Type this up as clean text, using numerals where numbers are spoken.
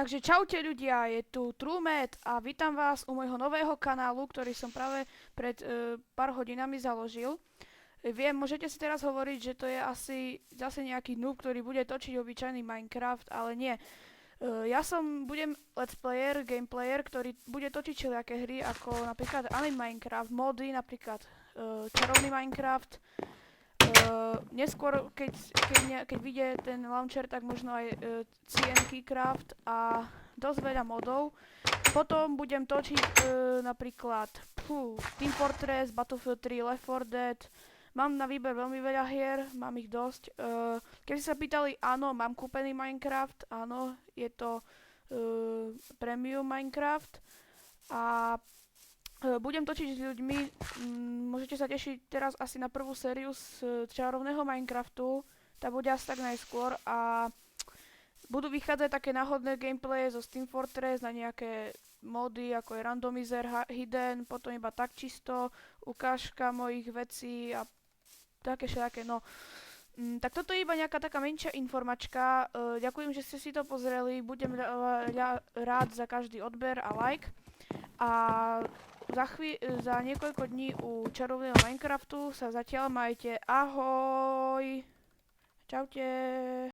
Takže čaute ľudia, je tu TrueMed a vítam vás u môjho nového kanálu, ktorý som práve pred pár hodinami založil. Viem, môžete si teraz hovoriť, že to je asi zase nejaký noob, ktorý bude točiť obyčajný Minecraft, ale nie. Budem let's player, gameplayer, ktorý bude točiť všelijaké hry, ako napríklad Anime Minecraft, mody, napríklad čarovný Minecraft. Neskôr, keď vyjde ten launcher, tak možno aj CNK Craft a dosť veľa modov. Potom budem točiť napríklad Team Fortress, Battlefield 3, Left 4 Dead. Mám na výber veľmi veľa hier, mám ich dosť. Keby sa pýtali, áno, mám kúpený Minecraft, áno, je to Premium Minecraft. A budem točiť s ľuďmi, môžete sa tešiť teraz asi na prvú sériu z čarovného Minecraftu, tá bude asi tak najskôr a budú vychádzať také náhodné gameplaye zo Steam Fortress na nejaké mody ako je Randomizer, Hidden, potom iba tak čisto, ukážka mojich vecí a také všelijaké, no. Tak toto je iba nejaká taká menšia informačka, ďakujem, že ste si to pozreli, budem rád za každý odber a like. A za niekoľko dní u čarovného Minecraftu sa zatiaľ majte. Ahoj! Čaute!